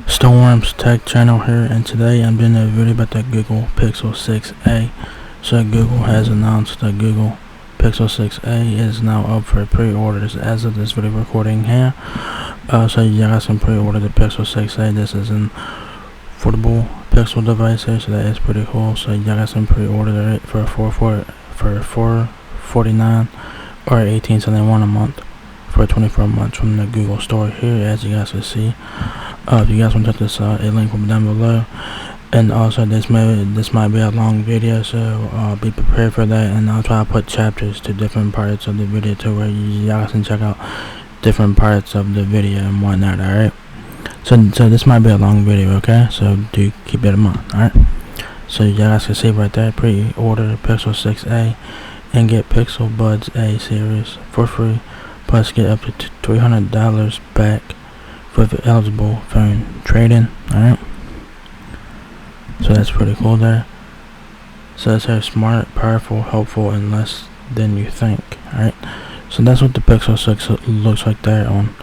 Storm's Tech channel here, and today I'm doing a video about the Google Pixel 6a. So Google has announced that Google Pixel 6a is now up for pre-orders as of this video recording here. So you guys can pre-order the Pixel 6a. This is an affordable Pixel device here, so that is pretty cool. So you guys can pre-order it for $449 or $18.71 a month for 24 months from the Google store here, as you guys can see. If you guys want to check this out, a link will be down below. And also this might be a long video, so be prepared for that, and I'll try to put chapters to different parts of the video to where you guys can check out different parts of the video and whatnot. Alright, so this might be a long video, okay, so do keep that in mind. Alright, so you guys can see right there, pre-order Pixel 6a and get Pixel Buds A series for free, plus get up to $300 back for the eligible phone trade-in. Alright, so that's pretty cool there. So it's here: smart, powerful, helpful, and less than you think. Alright, so that's what the Pixel 6 looks like there on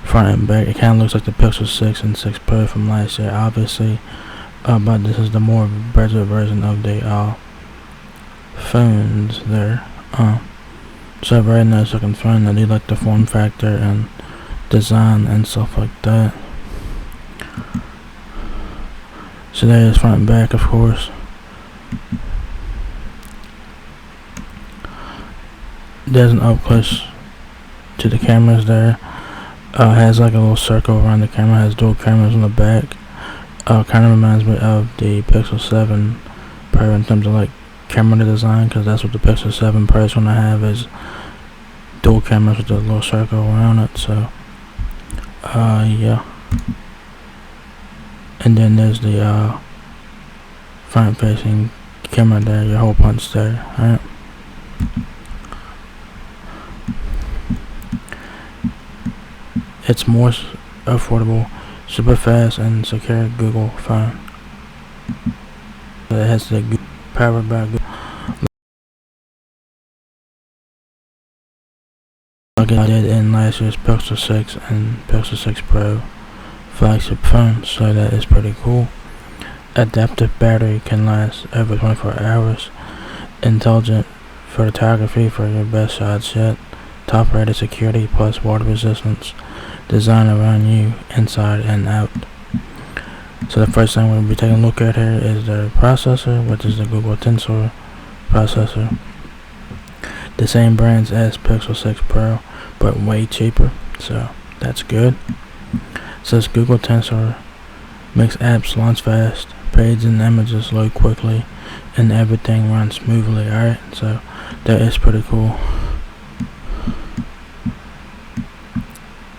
front and back. It kind of looks like the Pixel 6 and 6 Pro from last year, obviously, but this is the more better version of the phones there. So very nice looking phone. I do like the form factor and design and stuff like that. So there is front and back, of course. There's an up close to the cameras there. Has like a little circle around the camera. Has dual cameras on the back. Kind of reminds me of the Pixel 7 Pro in terms of like camera design, because that's what the Pixel 7 Pro is going to have, is dual cameras with a little circle around it. So yeah, and then there's the front facing camera there, your hole punch there. Alright, it's more affordable, super fast, and secure Google phone. It has the powered by Google, like I did in last year's Pixel 6 and Pixel 6 Pro flagship phones, so that is pretty cool. Adaptive battery can last over 24 hours. Intelligent photography for your best shots yet. Top rated security plus water resistance. Design around you, inside and out. So the first thing we'll be taking a look at here is the processor, which is the Google Tensor processor. The same brands as Pixel 6 Pro, but way cheaper, so that's good. Says Google Tensor makes apps launch fast, pages and images load quickly, and everything runs smoothly. Alright, so that is pretty cool.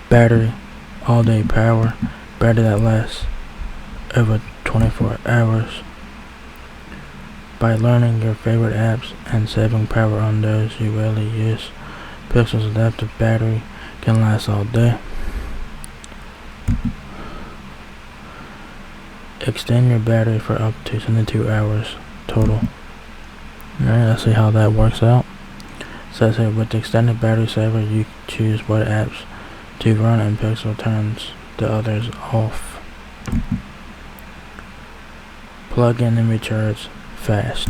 Battery, all day power, battery that lasts over 24 hours. By learning your favorite apps and saving power on those you rarely use, Pixel's adaptive battery can last all day. Extend your battery for up to 72 hours total. Alright, let's see how that works out. It says here, with the extended battery saver, you choose what apps to run and Pixel turns the others off. Plug in and recharge fast.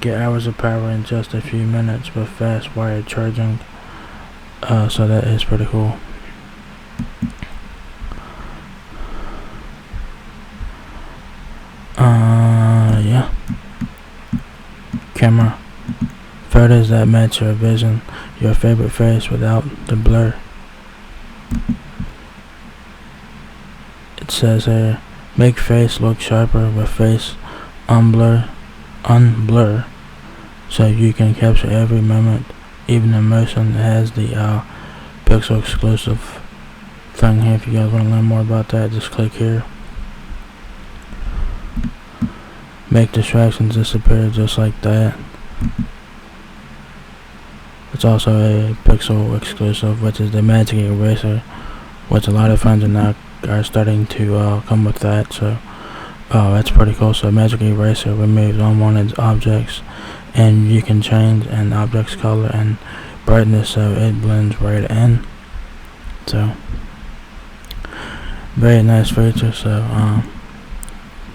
Get hours of power in just a few minutes with fast wired charging. So that is pretty cool. Yeah. Camera. Photos that match your vision, your favorite face without the blur. It says here, make face look sharper with face unblur, so you can capture every moment, even emotion. It has the Pixel exclusive thing here. If you guys want to learn more about that, just click here. Make distractions disappear just like that. It's also a Pixel exclusive, which is the Magic Eraser, which a lot of phones are starting to come with that. So that's pretty cool. So Magic Eraser removes unwanted objects, and you can change an object's color and brightness so it blends right in. So very nice feature. So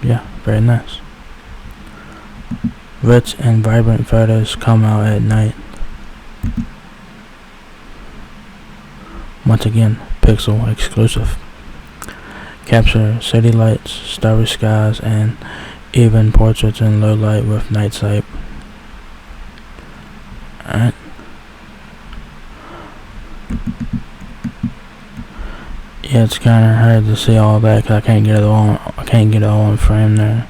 yeah, very nice. Rich and vibrant photos come out at night. Once again, Pixel exclusive. Capture city lights, starry skies, and even portraits in low light with night sight. Alright. Yeah, it's kind of hard to see all that because I can't get it all. I can't get it all in frame there.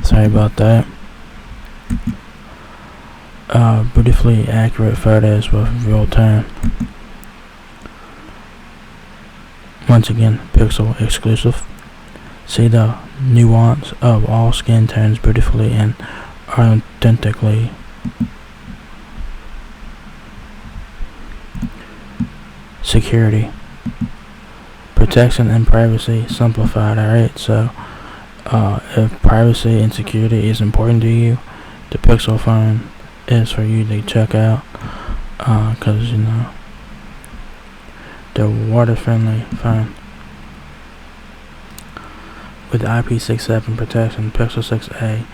Sorry about that. Beautifully accurate photos with real time. Once again, Pixel exclusive. See the nuance of all skin tones beautifully and authentically. Security, protection, and privacy simplified. Alright, so if privacy and security is important to you, the Pixel phone is for you to check out, because you know, the water-friendly phone with IP67 protection. Pixel 6a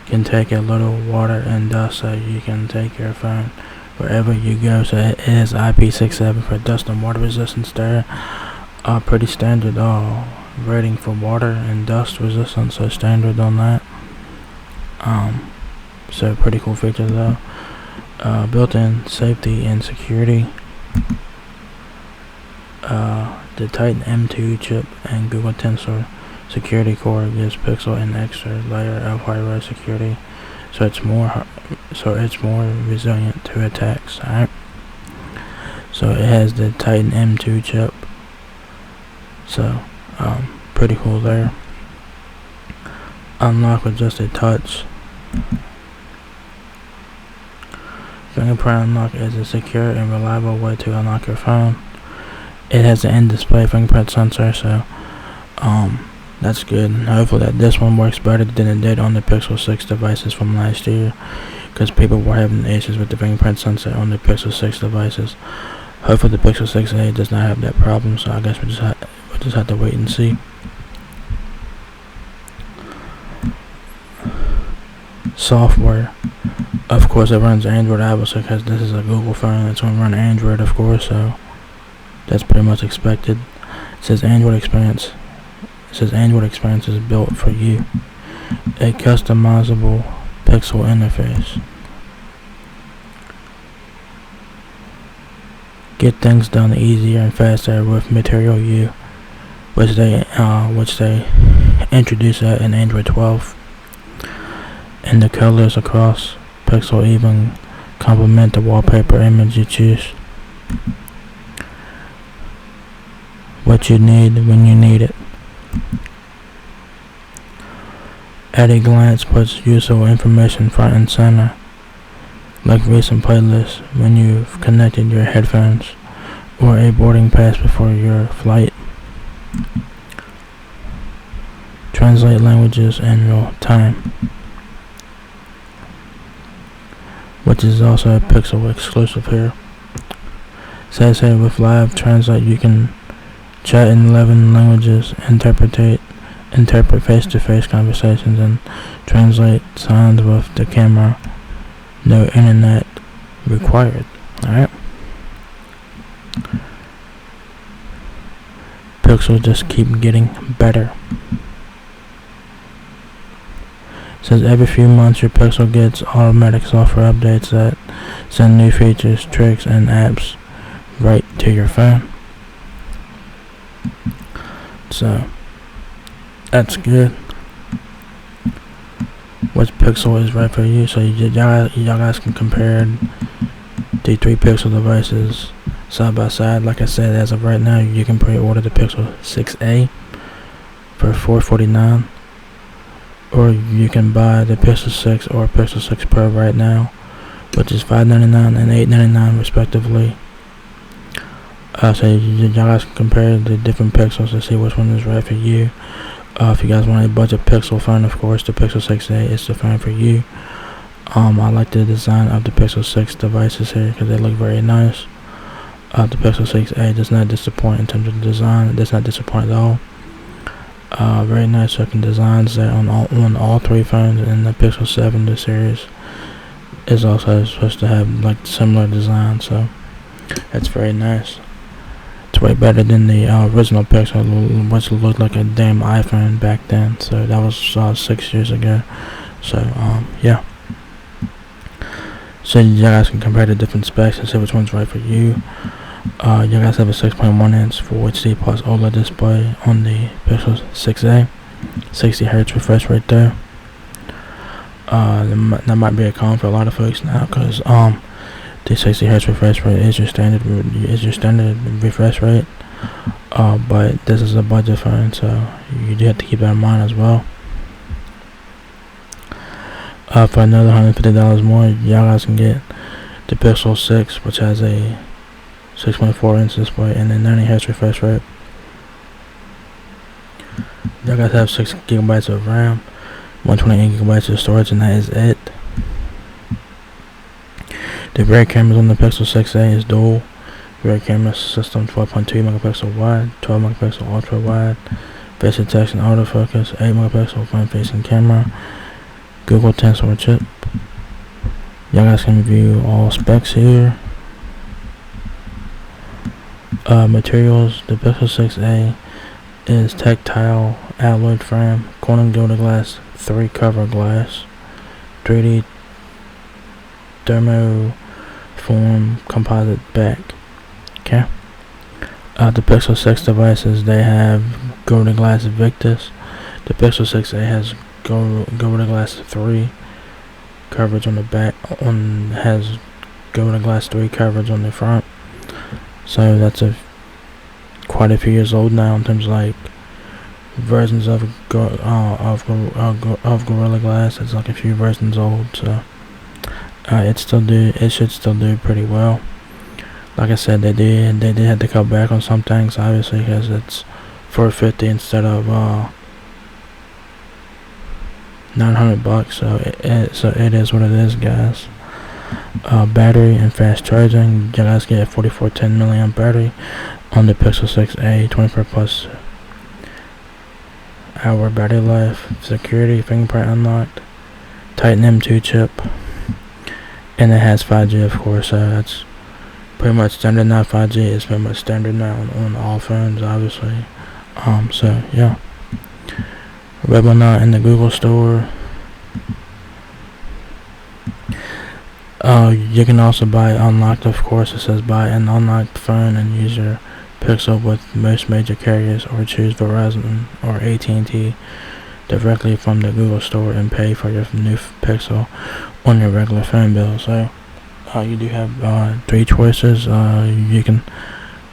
can take a little water and dust, so you can take your phone wherever you go. So it is IP67 for dust and water resistance there. Pretty standard rating for water and dust resistance, so standard on that. So pretty cool feature though. Built-in safety and security. The Titan M2 chip and Google Tensor security core gives Pixel an extra layer of hardware security, so it's more resilient to attacks. Alright, so it has the Titan M2 chip, so pretty cool there. Unlock with just a touch. Fingerprint unlock is a secure and reliable way to unlock your phone. It has an in-display fingerprint sensor, so that's good. Hopefully that this one works better than it did on the Pixel 6 devices from last year, because people were having issues with the fingerprint sensor on the Pixel 6 devices. Hopefully the Pixel 6a does not have that problem, so I guess we just have to wait and see. Software, of course it runs Android, obviously, because this is a Google phone. It's going to run Android, of course, so that's pretty much expected. It says Android experience. It says Android experience is built for you. A customizable Pixel interface. Get things done easier and faster with Material U, which they introduced in Android 12. And the colors across Pixel even complement the wallpaper image you choose. What you need when you need it. At a glance puts useful information front and center, like recent playlists when you've connected your headphones, or a boarding pass before your flight. Translate languages in real time, which is also a Pixel exclusive here. Says here with Live Translate you can chat in 11 languages, interpret face-to-face conversations, and translate sounds with the camera. No internet required. Alright. Pixel just keep getting better. Says every few months your Pixel gets automatic software updates that send new features, tricks, and apps right to your phone. So that's good. Which Pixel is right for you? So y'all guys can compare the 3 Pixel devices side by side. Like I said, as of right now, you can pre-order the Pixel 6a for $449. Or you can buy the Pixel 6 or Pixel 6 Pro right now, which is $599 and $899 respectively. So you guys can compare the different Pixels to see which one is right for you. If you guys want a budget Pixel phone, of course, the Pixel 6a is the phone for you. I like the design of the Pixel 6 devices here because they look very nice. The Pixel 6a does not disappoint in terms of design. It does not disappoint at all. Very nice looking designs there on all three phones, and the Pixel 7, the series, is also supposed to have like similar design, so it's very nice. It's way better than the original Pixel, which looked like a damn iPhone back then. So that was 6 years ago. So yeah. So you guys can compare the different specs and see which one's right for you. You guys have a 6.1-inch Full HD Plus OLED display on the Pixel 6a, 60 Hz refresh rate there. That might be a con for a lot of folks now, because the 60 Hz refresh rate is your standard refresh rate. But this is a budget phone, so you do have to keep that in mind as well. For another $150 more, y'all guys can get the Pixel 6, which has a 6.4-inch display and a 90 Hz refresh rate. Y'all guys have 6 GB of RAM, 128 GB of storage, and that is it. The rear cameras on the Pixel 6a is dual rear camera system, 12.2 megapixel wide, 12 megapixel ultra wide, face detection, autofocus, 8 megapixel front facing camera, Google Tensor chip. Y'all guys can review all specs here. Materials: the Pixel 6a is tactile alloy frame, Corning Gorilla Glass 3 cover glass, 3D thermoform composite back. Okay. The Pixel 6 devices, they have Gorilla Glass Victus. The Pixel 6a has Gorilla Glass 3 coverage on the back, has Gorilla Glass 3 coverage on the front. So that's quite a few years old now in terms of like versions of Gorilla Glass. It's like a few versions old, so it should still do pretty well. Like I said, they did have to cut back on some things, obviously, because it's $450 instead of $900. So it is what it is, guys. Battery and fast charging, you guys get a 4410 milliamp battery on the Pixel 6a, 24 plus hour battery life. Security, fingerprint unlocked, Titan M2 chip, and it has 5G, of course. So that's pretty much standard now. 5G is pretty much standard now on all phones, obviously. So yeah, available now in the Google Store. You can also buy unlocked, of course. It says buy an unlocked phone and use your Pixel with most major carriers, or choose Verizon or at&t directly from the Google Store and pay for your new Pixel on your regular phone bill. So you do have 3 choices. You can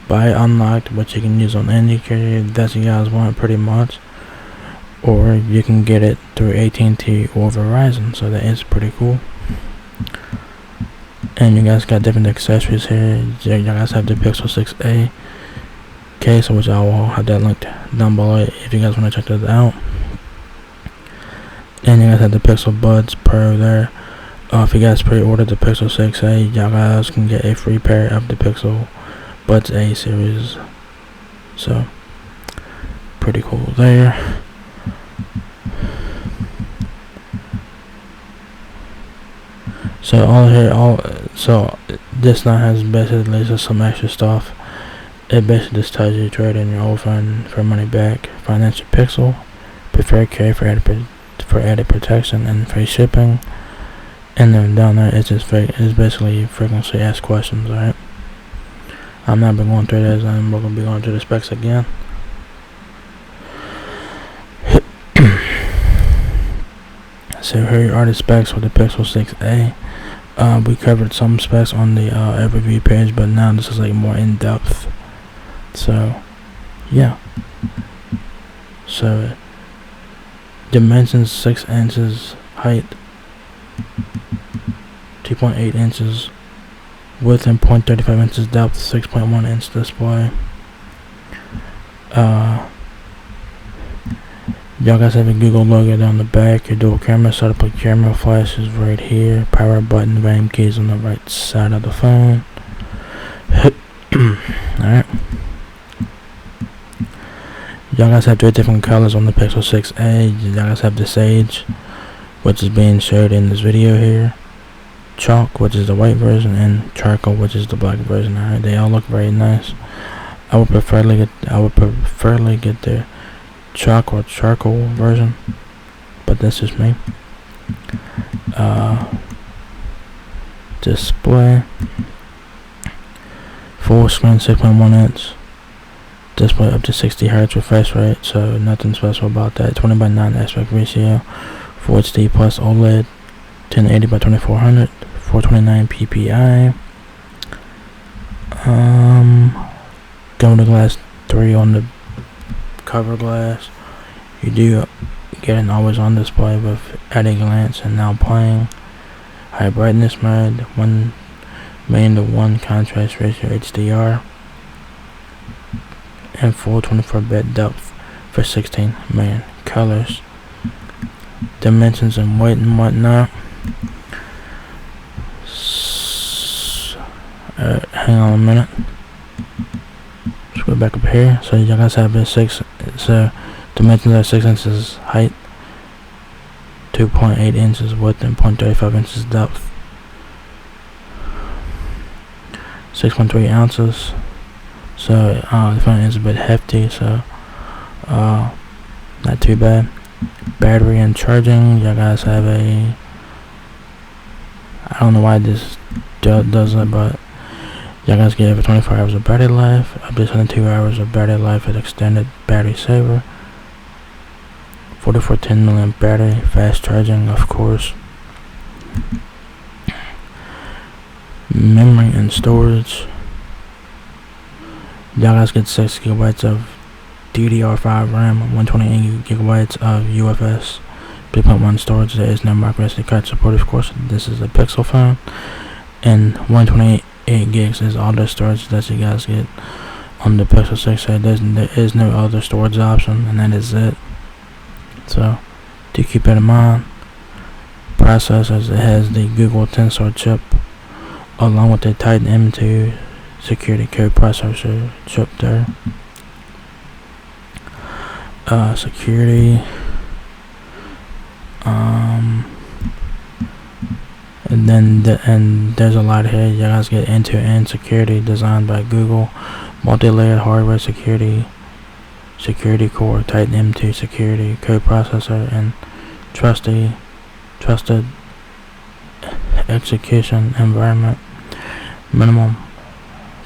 buy unlocked, which you can use on any carrier that you guys want, pretty much, or you can get it through at&t or Verizon. So that is pretty cool. And you guys got different accessories here. You guys have the Pixel 6a case, which I will have that linked down below if you guys want to check that out. And you guys have the Pixel Buds Pro there. If you guys pre-ordered the Pixel 6a, y'all guys can get a free pair of the Pixel Buds A series. So pretty cool there. So this now has basically just some extra stuff. It basically just tells you to trade in your old phone for money back, finance your Pixel, preferred carrier for added protection and free shipping. And then down there it's basically frequently asked questions. Alright, I'm not been going through this, and we're gonna be going through the specs again. So here are the specs for the Pixel 6a. We covered some specs on the overview page, but now this is like more in depth. So yeah. So dimensions: 6 inches height, 2.8 inches width, and 0.35 inches depth. 6.1 inch display. Y'all guys have a Google logo down the back. Your dual camera setup with camera flash is right here. Power button, RAM keys on the right side of the phone. Alright. Y'all guys have 3 different colors on the Pixel 6a. Y'all guys have the Sage, which is being showed in this video here. Chalk, which is the white version, and Charcoal, which is the black version. Alright, they all look very nice. I would preferably get the chalk or charcoal version, but that's just me. Display, full screen 6.1 inch. Display up to 60 Hz refresh rate, so nothing special about that. 20:9 aspect ratio, Full HD plus OLED, 1080 by 2400, 429 ppi. Going to glass 3 on the cover glass. You do get an always on display with at a glance and now playing. High brightness mode, 1:1 contrast ratio HDR, and full 24-bit depth for 16 million colors. Dimensions and weight and whatnot. Hang on a minute. Let's go back up here. So you guys have a 6. So dimensions are 6 inches height, 2.8 inches width, and 0.35 inches depth. 6.3 ounces. So the phone is a bit hefty, so not too bad. Battery and charging, you guys have a, I don't know why this does it, but you guys get over 24 hours of battery life, up to 72 hours of battery life with extended battery saver. 4410 milliamp battery, fast charging, of course. Memory and storage. Y'all guys get 6 gigabytes of DDR5 RAM, 128 gigabytes of UFS 3.1 storage. There is no micro SD card support, of course. This is a Pixel phone, and 128 gigs is all the storage that you guys get on the Pixel 6. So there is no other storage option, and that is it. So do keep it in mind. Processors, it has the Google Tensor chip along with the Titan M2 security code processor chip there. Security, and then there's a lot here. You guys get end-to-end security designed by Google, multi-layered hardware security core, Titan M2 security code processor, and trusted execution environment. Minimum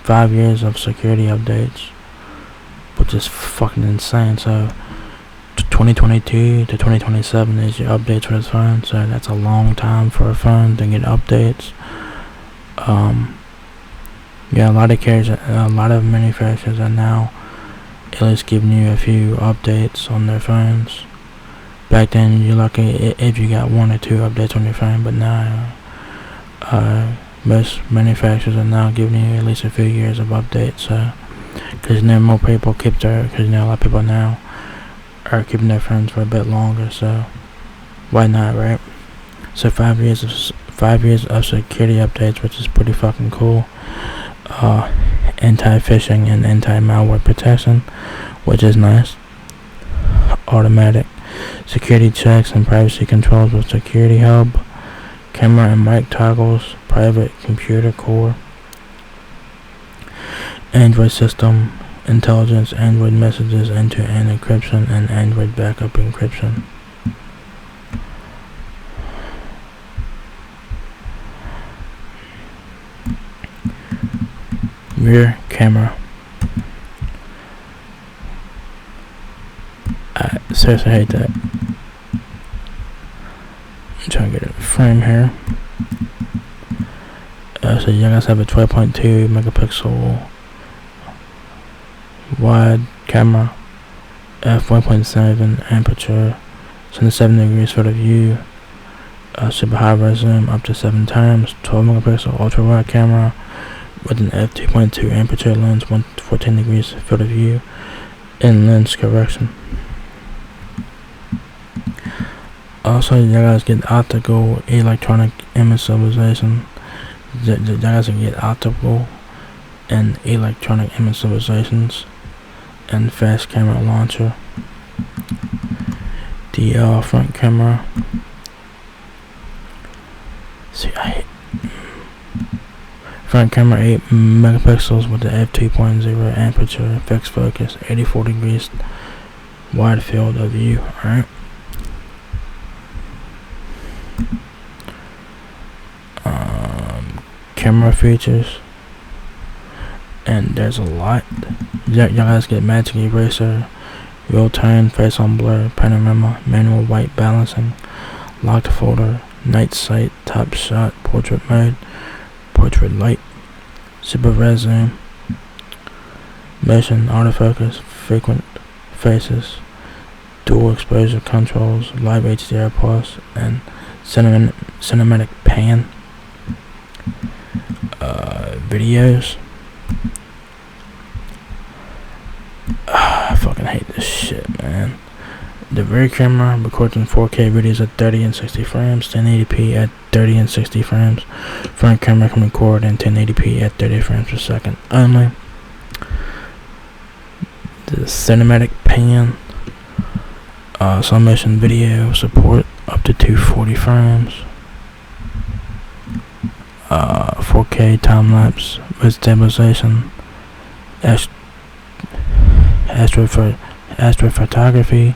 5 years of security updates, which is fucking insane. So 2022 to 2027 is your updates for this phone, so that's a long time for a phone to get updates. Yeah, a lot of manufacturers are now at least giving you a few updates on their phones. Back then you're lucky if you got 1 or 2 updates on your phone, but now most manufacturers are now giving you at least a few years of updates. Because more people because a lot of people now are keeping their phones for a bit longer, so why not, right? So 5 years of security updates, which is pretty fucking cool. Anti-phishing and anti-malware protection, which is nice. Automatic security checks and privacy controls with Security Hub. Camera and mic toggles, private computer core. Android system intelligence, Android messages, end-to-end encryption, and Android backup encryption. Rear camera. I seriously hate that. I'm trying to get a frame here. So you guys have a 12.2 megapixel wide camera, f1.7 aperture, 77 degrees field of view, super high res zoom up to 7 times, 12 megapixel ultra wide camera with an f2.2 aperture lens, 114 degrees field of view, and lens correction. Also, you guys get optical electronic image stabilization. You guys can get optical and electronic image stabilizations, and fast camera launcher. The front camera. Front camera 8 megapixels with the f2.0 aperture, fixed focus, 84 degrees wide field of view. Alright. Camera features, and there's a lot. Y'all guys get magic eraser, real time, face on blur, panorama, manual white balancing, locked folder, night sight, top shot, portrait mode, portrait light, super res zoom, motion autofocus, frequent faces, dual exposure controls, live HDR plus, and cinematic pan. Videos. I fucking hate this shit, man. The rear camera records in 4K videos at 30 and 60 frames, 1080p at 30 and 60 frames. Front camera can record in 1080p at 30 frames per second only. The cinematic pan. Slow motion video support up to 240 frames. 4K time lapse with stabilization, astrophotography,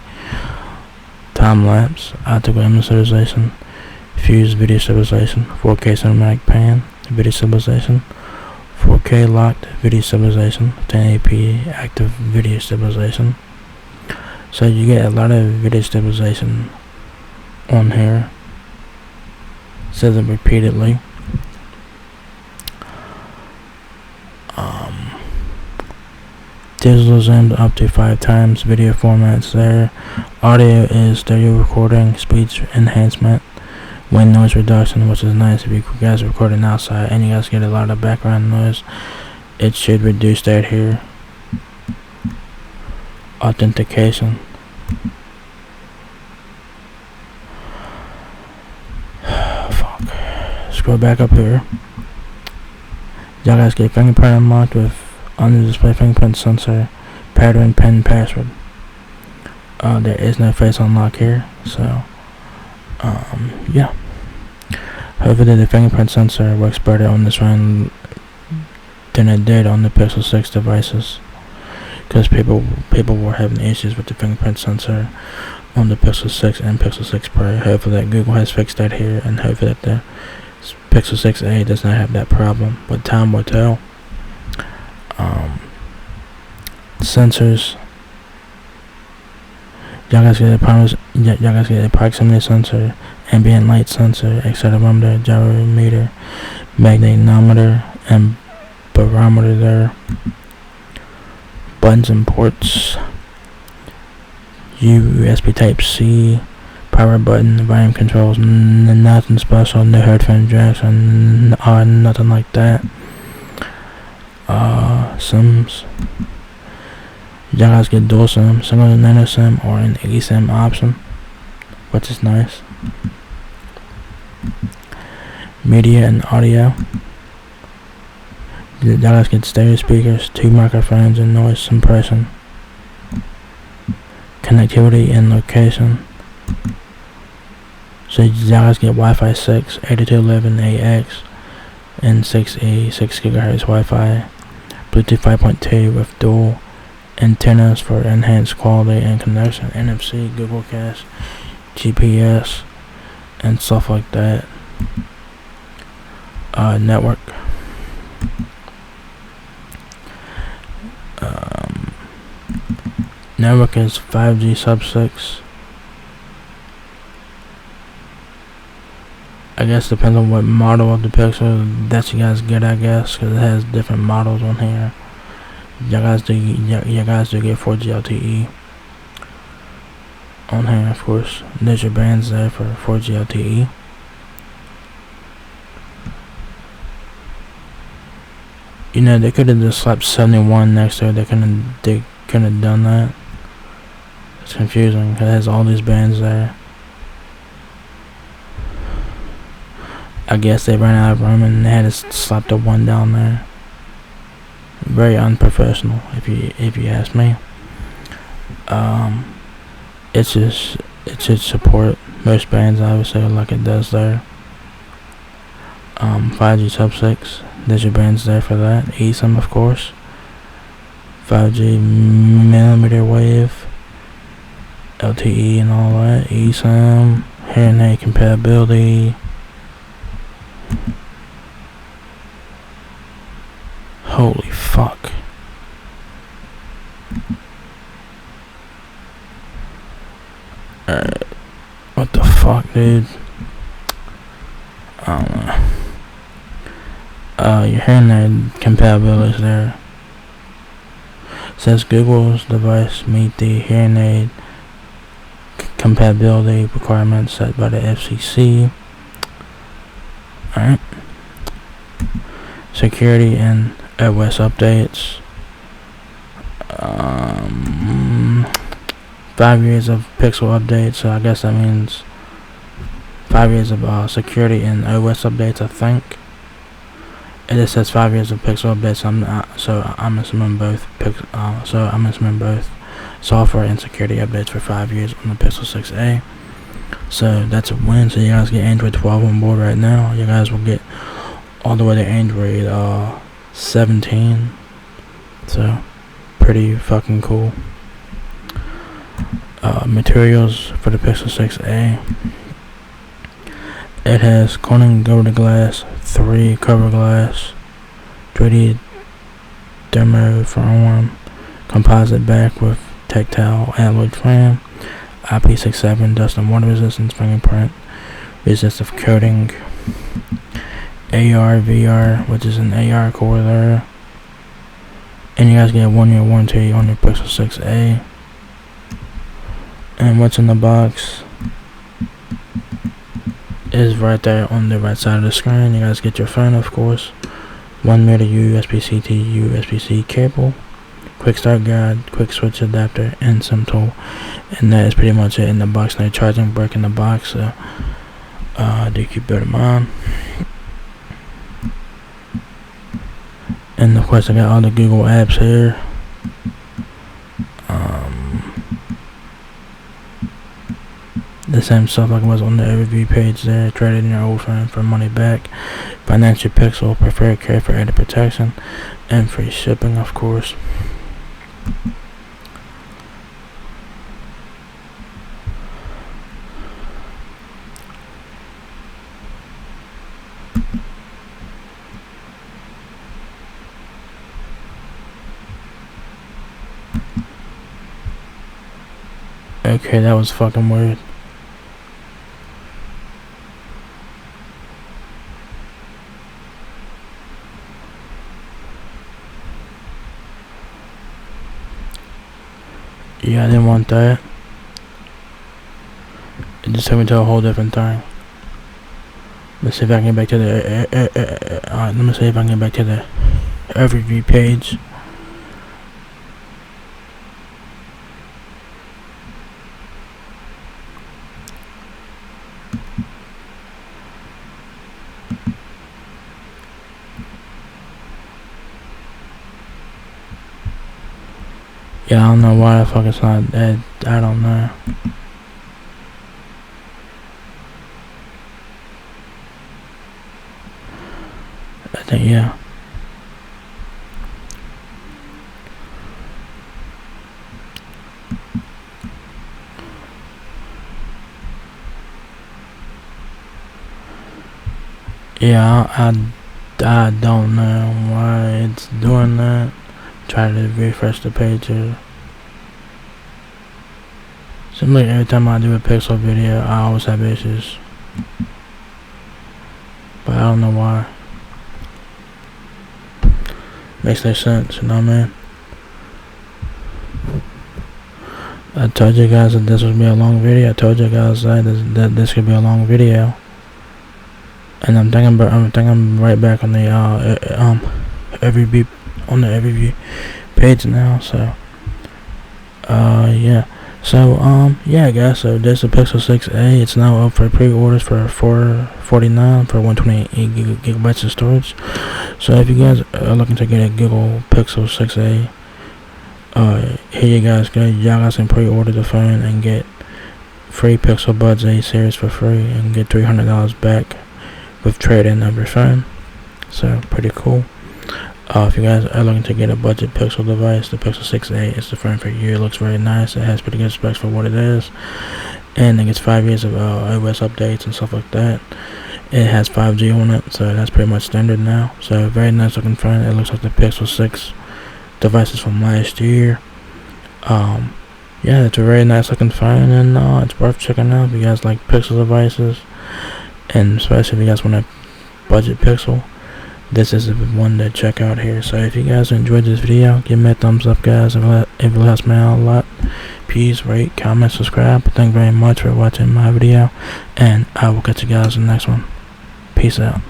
time lapse, optical image stabilization, fused video stabilization, 4K cinematic pan, video stabilization, 4K locked video stabilization, 1080p active video stabilization. So you get a lot of video stabilization on here. Says it repeatedly. Digital zoomed up to 5 times. Video formats there. Audio is stereo recording, speech enhancement, wind noise reduction, which is nice if you guys are recording outside and you guys get a lot of background noise. It should reduce that here. Authentication. Fuck. Scroll back up here. Y'all guys get fingerprint unlocked with on the display fingerprint sensor, pattern, pin, password. There is no face unlock here, so yeah. Hopefully the fingerprint sensor works better on this one than it did on the Pixel 6 devices, because people were having issues with the fingerprint sensor on the Pixel 6 and Pixel 6 Pro. Hopefully that Google has fixed that here, and hopefully that the Pixel 6a does not have that problem, but time will tell. Sensors. Y'all guys get a proximity sensor, ambient light sensor, accelerometer, gyrometer, magnetometer, and barometer there. Buttons and ports. USB Type-C, power button, volume controls, nothing special, no headphone jacks, and nothing like that. SIMs. Y'all guys get dual SIM, single nano SIM, or an eSIM option, which is nice. Media and audio. Y'all guys get stereo speakers, 2 microphones, and noise suppression. Connectivity and location. So y'all guys get Wi-Fi 6, 82.11ax, and 6E, 6 GHz Wi-Fi, Bluetooth 5.2 with dual antennas for enhanced quality and connection, NFC, Google Cast, GPS, and stuff like that. Network. Network is 5G sub-6. I guess depends on what model of the Pixel that you guys get, I guess, because it has different models on here. Y'all guys do get 4G LTE on here, of course. There's your bands there for 4G LTE. You know, they could have just slapped 71 next to it. They couldn't have done that. It's confusing because it has all these bands there. I guess they ran out of room and they had to slap the one down there. Very unprofessional, if you ask me. It should support most bands, obviously, like it does there. 5G sub-6, there's your bands there for that. eSIM, of course. 5G millimeter wave, LTE and all that. eSIM, hearing aid compatibility. Holy fuck. Alright. What the fuck, dude? I don't know. Your hearing aid compatibility is there. Says Google's device meet the hearing aid compatibility requirements set by the FCC. Alright. Security and OS updates. 5 years of Pixel updates, so I guess that means 5 years of security and OS updates, I think. It just says 5 years of Pixel updates, so I'm assuming both. I'm assuming both software and security updates for 5 years on the Pixel 6a. So that's a win. So you guys get Android 12 on board right now. You guys will get all the way to Android 17. So pretty fucking cool. Materials for the Pixel 6a. It has Corning Gorilla Glass 3 cover glass, 3D thermoform composite back with tactile alloy frame, IP67 dust and water resistance fingerprint, resistive coating, AR VR, which is an AR core there, and you guys get a 1-year warranty on your Pixel 6a. And what's in the box is right there on the right side of the screen. You guys get your phone, of course, 1 meter USB-C to USB-C cable, quick start guide, quick switch adapter, and SIM tool, and that is pretty much it in the box. No charging brick in the box, so do keep that in mind. And of course I got all the Google apps here. The same stuff like it was on the overview page there. Traded in your old phone for money back. Financial Pixel, preferred care for data protection, and free shipping, of course. Okay, that was fucking weird. Yeah, I didn't want that. It just took me to a whole different thing. Let's see if I can get back to the let me see if I can get back to the overview page. Yeah, I don't know why the fuck it's not dead. I don't know. I think, yeah. Yeah, I don't know why it's doing that. Try to refresh the page here. Seems like every time I do a Pixel video, I always have issues. But I don't know why. Makes no sense, you know what I mean? I told you guys that this would be a long video. I told you guys that this could be a long video. And I'm thinking right back on the every view page now, so yeah. So yeah guys, so there's the Pixel 6a. It's now up for pre-orders for $449 for 128 gigabytes of storage. So if you guys are looking to get a Google Pixel 6a, here you guys go. Y'all guys can pre-order the phone and get free Pixel Buds A series for free and get $300 back with trade-in of your phone. So pretty cool. If you guys are looking to get a budget Pixel device, the Pixel 6a is the phone for you. It looks very nice. It has pretty good specs for what it is, and it gets 5 years of OS updates and stuff like that. It has 5G on it, so that's pretty much standard now. So very nice looking phone. It looks like the Pixel 6 devices from last year. Yeah, it's a very nice looking phone, and it's worth checking out if you guys like Pixel devices, and especially if you guys want a budget Pixel. This is the one to check out here. So if you guys enjoyed this video, give me a thumbs up guys. If it helps me out a lot, please rate, comment, subscribe. Thank you very much for watching my video, and I will catch you guys in the next one. Peace out.